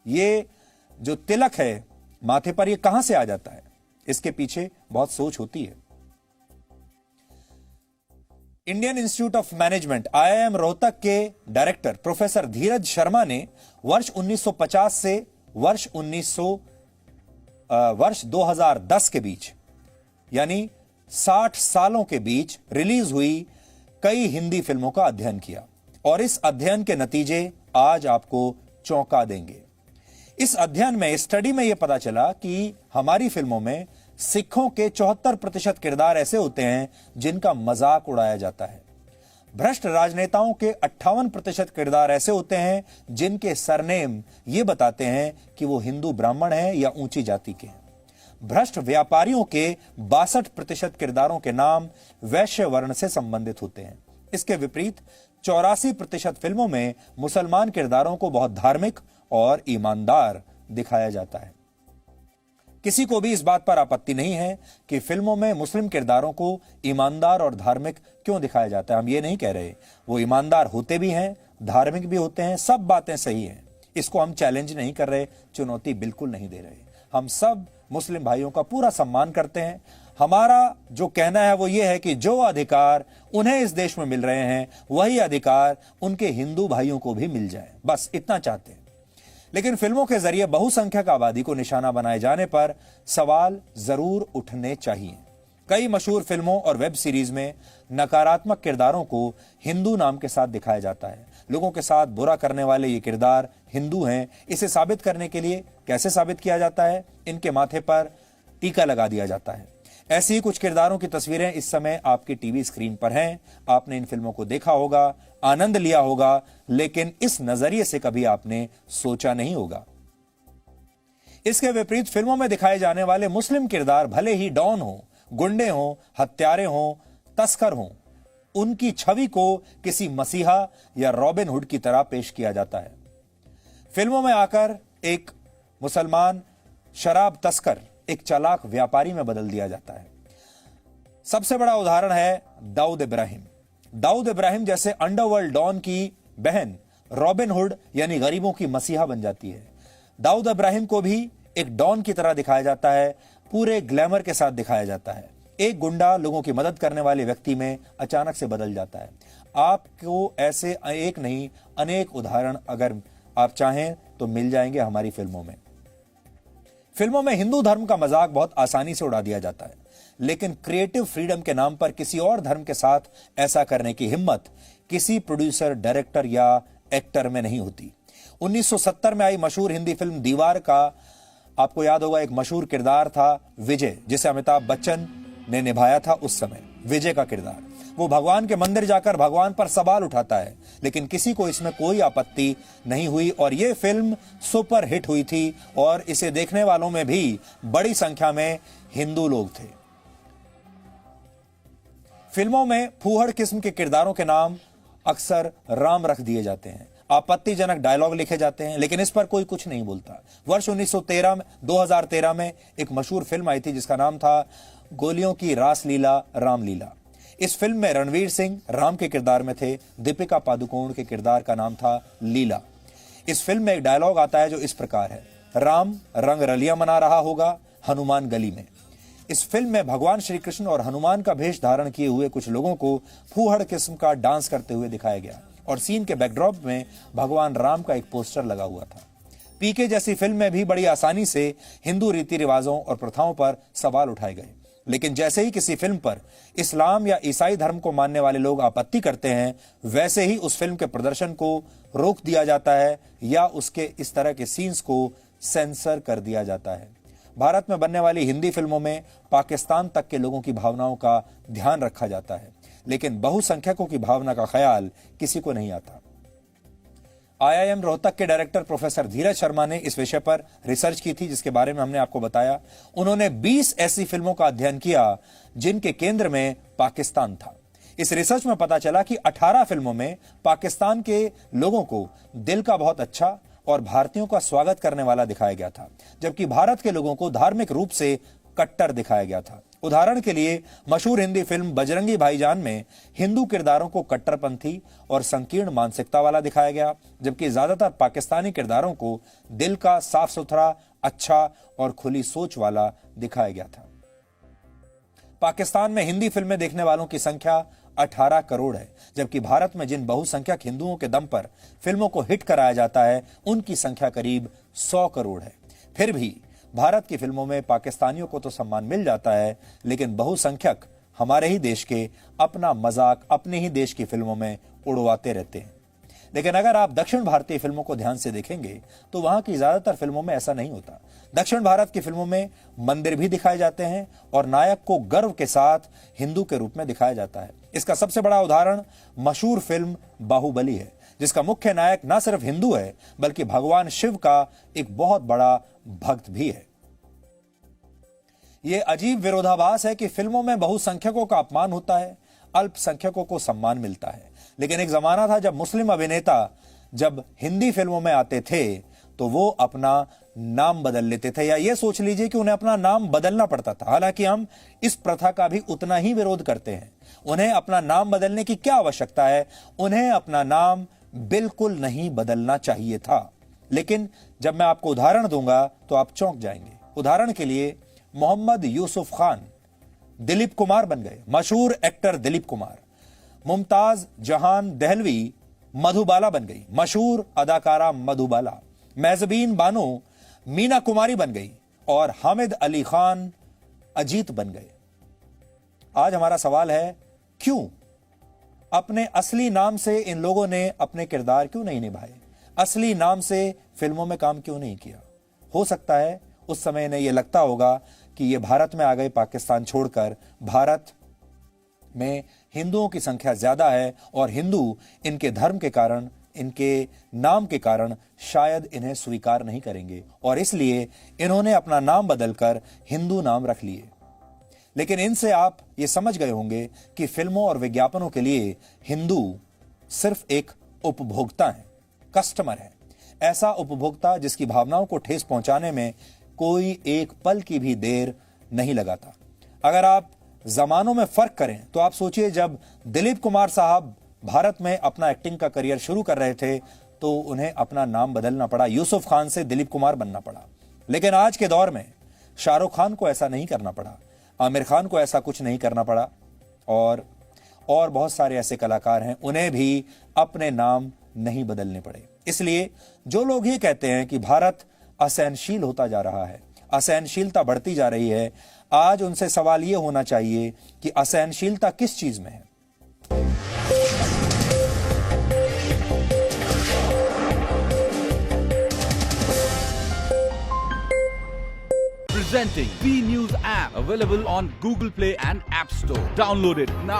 ये जो तिलक है माथे पर, ये कहां से आ जाता है? इसके पीछे बहुत सोच होती है। Indian institute of management IIM Rohtak के डायरेक्टर प्रोफेसर धीरज शर्मा ने वर्ष 1950 से वर्ष 2010 के बीच, यानी 60 सालों के बीच रिलीज हुई कई हिंदी फिल्मों का अध्ययन किया और इस अध्ययन के नतीजे आज आपको चौंका देंगे। इस अध्ययन में, स्टडी में यह पता चला कि हमारी फिल्मों में सिखों के 74% किरदार ऐसे होते हैं जिनका मजाक उड़ाया जाता है। भ्रष्ट राजनेताओं के 58% किरदार ऐसे होते हैं जिनके सरनेम ये बताते हैं कि वो हिंदू ब्राह्मण हैं या ऊंची जाति के हैं। भ्रष्ट व्यापारियों के 62% किरदारों के नाम वैश्य वर्ण से संबंधित होते हैं। इसके विपरीत 84% फिल्मों में मुसलमान किरदारों को बहुत धार्मिक और ईमानदार दिखाया जाता है। किसी को भी इस बात पर आपत्ति नहीं है कि फिल्मों में मुस्लिम किरदारों को ईमानदार और धार्मिक क्यों दिखाया जाता है। हम ये नहीं कह रहे, वो ईमानदार होते भी हैं, धार्मिक भी होते हैं, सब बातें सही हैं। इसको हम चैलेंज नहीं कर रहे, चुनौती बिल्कुल नहीं दे रहे। हम सब मुस्लिम भाइयों का पूरा सम्मान करते हैं। हमारा जो कहना है वो ये है कि जो अधिकार उन्हें इस देश में मिल रहे हैं वही अधिकार उनके हिंदू भाइयों को भी मिल जाए, बस इतना चाहते हैं। लेकिन फिल्मों के जरिए बहुसंख्यक आबादी को निशाना बनाए जाने पर सवाल जरूर उठने चाहिए। कई मशहूर फिल्मों और वेब सीरीज में नकारात्मक किरदारों को हिंदू नाम के साथ दिखाया जाता है। लोगों के साथ बुरा करने वाले ये किरदार हिंदू हैं। इसे साबित करने के लिए कैसे साबित किया जाता है? इनके माथे पर टीका लगा दिया जाता है। ऐसी ही कुछ किरदारों की तस्वीरें इस समय आपकी टीवी स्क्रीन पर हैं। आपने इन फिल्मों को देखा होगा, आनंद लिया होगा, लेकिन इस नजरिए से कभी आपने सोचा नहीं होगा। इसके विपरीत फिल्मों में दिखाए जाने वाले मुस्लिम किरदार भले ही डॉन हो, गुंडे हो, हत्यारे हो, तस्कर हो, उनकी छवि को किसी मसीहा या रॉबिन हुड की तरह पेश किया जाता है। फिल्मों में आकर एक मुसलमान शराब तस्कर एक चालाक व्यापारी में बदल दिया जाता है। सबसे बड़ा उदाहरण है दाऊद इब्राहिम। दाऊद इब्राहिम जैसे अंडरवर्ल्ड डॉन की बहन रॉबिन हुड यानी गरीबों की मसीहा बन जाती है। दाऊद इब्राहिम को भी एक डॉन की तरह दिखाया जाता है, पूरे ग्लैमर के साथ दिखाया जाता है। एक गुंडा लोगों की मदद करने वाले व्यक्ति में अचानक से बदल जाता है। आपको ऐसे एक नहीं अनेक उदाहरण अगर आप चाहें तो मिल जाएंगे हमारी फिल्मों में। फिल्मों में हिंदू धर्म का मजाक बहुत आसानी से उड़ा दिया जाता है, लेकिन क्रिएटिव फ्रीडम के नाम पर किसी और धर्म के साथ ऐसा करने की हिम्मत किसी प्रोड्यूसर, डायरेक्टर या एक्टर में नहीं होती। 1970 में आई मशहूर हिंदी फिल्म दीवार का आपको याद होगा, एक मशहूर किरदार था विजय, जिसे अमिताभ बच्चन ने निभाया था उस समय। विजय का किरदार, वो भगवान के मंदिर जाकर भगवान पर सवाल उठाता है, लेकिन किसी को इसमें कोई आपत्ति नहीं हुई और यह फिल्म सुपर हिट हुई थी और इसे देखने वालों में भी बड़ी संख्या में हिंदू लोग थे। फिल्मों में फूहड़ किस्म के किरदारों के नाम अक्सर राम रख दिए जाते हैं, आपत्तिजनक डायलॉग लिखे जाते हैं, लेकिन इस पर कोई कुछ नहीं बोलता। वर्ष 2013 में एक मशहूर फिल्म आई थी जिसका नाम था गोलियों की रासलीला रामलीला। इस फिल्म में रणवीर सिंह राम के किरदार में थे, दीपिका पादुकोण के किरदार का नाम था लीला। इस फिल्म में एक डायलॉग आता है जो इस प्रकार है, राम रंग रलियां मना रहा होगा हनुमान गली में। इस फिल्म में भगवान श्री कृष्ण और हनुमान का भेष धारण किए हुए कुछ लोगों को फूहड़ किस्म का डांस करते हुए दिखाया गया और सीन के बैकड्रॉप में भगवान राम का एक पोस्टर लगा हुआ था। पीके जैसी फिल्म में भी बड़ी आसानी से हिंदू रीति रिवाजों और प्रथाओं पर सवाल उठाए गए, लेकिन जैसे ही किसी फिल्म पर इस्लाम या ईसाई धर्म को मानने वाले लोग आपत्ति करते हैं, वैसे ही उस फिल्म के प्रदर्शन को रोक दिया जाता है या उसके इस तरह के सीन्स को सेंसर कर दिया जाता है। भारत में बनने वाली हिंदी फिल्मों में पाकिस्तान तक के लोगों की भावनाओं का ध्यान रखा जाता है, लेकिन बहुसंख्यकों की भावना का ख्याल किसी को नहीं आता। IIM रोहतक के डायरेक्टर प्रोफेसर धीरज शर्मा ने इस विषय पर रिसर्च की थी, जिसके बारे में हमने आपको बताया। उन्होंने 20 ऐसी फिल्मों का अध्ययन किया जिनके केंद्र में पाकिस्तान था। इस रिसर्च में पता चला कि 18 फिल्मों में पाकिस्तान के लोगों को दिल का बहुत अच्छा और भारतीयों का स्वागत करने वाला दिखाया गया था, जबकि भारत के लोगों को धार्मिक रूप से कट्टर दिखाया गया था। उदाहरण के लिए मशहूर हिंदी फिल्म बजरंगी भाईजान में हिंदू किरदारों को कट्टरपंथी और संकीर्ण मानसिकता वाला दिखाया गया, जबकि ज्यादातर पाकिस्तानी किरदारों को दिल का साफ सुथरा, अच्छा और खुली सोच वाला दिखाया गया था। पाकिस्तान में हिंदी फिल्में देखने वालों की संख्या 18 करोड़ है, जबकि भारत में जिन बहुसंख्यक हिंदुओं के दम पर फिल्मों को हिट कराया जाता है उनकी संख्या करीब 100 करोड़ है। फिर भी भारत की फिल्मों में पाकिस्तानियों को तो सम्मान मिल जाता है, लेकिन बहुसंख्यक हमारे ही देश के अपना मजाक अपने ही देश की फिल्मों में उड़वाते रहते हैं। लेकिन अगर आप दक्षिण भारतीय फिल्मों को ध्यान से देखेंगे तो वहां की ज्यादातर फिल्मों में ऐसा नहीं होता। दक्षिण भारत की फिल्मों में मंदिर भी दिखाए जाते हैं और नायक को गर्व के साथ हिंदू के रूप में दिखाया जाता है। इसका सबसे बड़ा उदाहरण मशहूर फिल्म बाहुबली है, जिसका मुख्य नायक न सिर्फ हिंदू है बल्कि भगवान शिव का एक बहुत बड़ा भक्त भी है। यह अजीब विरोधाभास है कि फिल्मों में बहुसंख्यकों का अपमान होता है, अल्पसंख्यकों को सम्मान मिलता है। लेकिन एक जमाना था जब मुस्लिम अभिनेता जब हिंदी फिल्मों में आते थे तो वो अपना नाम बदल लेते थे, या ये सोच लीजिए कि उन्हें अपना नाम बदलना पड़ता था। हालांकि हम इस प्रथा का भी उतना ही विरोध करते हैं। उन्हें अपना नाम बदलने की क्या आवश्यकता है? उन्हें अपना नाम बिल्कुल नहीं बदलना चाहिए था। लेकिन जब मैं आपको उदाहरण दूंगा तो आप चौंक जाएंगे। उदाहरण के लिए मोहम्मद यूसुफ खान दिलीप कुमार बन गए। मशहूर एक्टर दिलीप कुमार। मुमताज जहान दहलवी मधुबाला बन गई। मशहूर अदाकारा मधुबाला। मेजबीन बानो मीना कुमारी बन गई और हामिद अली खान अजीत बन गए। आज हमारा सवाल है, क्यों? अपने असली नाम से इन लोगों ने अपने किरदार क्यों नहीं निभाए? असली नाम से फिल्मों में काम क्यों नहीं किया? हो सकता है उस समय इन्हें यह लगता होगा कि ये भारत में आ गए पाकिस्तान छोड़कर। भारत में हिंदुओं की संख्या ज्यादा है और हिंदू इनके धर्म के कारण, इनके नाम के कारण शायद इन्हें स्वीकार नहीं करेंगे और इसलिए इन्होंने अपना नाम बदलकर हिंदू नाम रख लिए। लेकिन इनसे आप ये समझ गए होंगे कि फिल्मों और विज्ञापनों के लिए हिंदू सिर्फ एक उपभोक्ता है, कस्टमर है। ऐसा उपभोक्ता जिसकी भावनाओं को ठेस पहुंचाने में कोई एक पल की भी देर नहीं लगाता। अगर आप जमानों में फर्क करें तो आप सोचिए, जब दिलीप कुमार साहब भारत में अपना एक्टिंग का करियर शुरू कर रहे थे तो उन्हें अपना नाम बदलना पड़ा, यूसुफ खान से दिलीप कुमार बनना पड़ा। लेकिन आज के दौर में शाहरुख खान को ऐसा नहीं करना पड़ा, आमिर खान को ऐसा कुछ नहीं करना पड़ा और बहुत सारे ऐसे कलाकार हैं, उन्हें भी अपने नाम नहीं बदलने पड़े। इसलिए जो लोग ये कहते हैं कि भारत असहनशील होता जा रहा है, असहनशीलता बढ़ती जा रही है, आज उनसे सवाल यह होना चाहिए कि असहनशीलता किस चीज में है? Presenting B News app, available on Google Play and App Store. Download it now.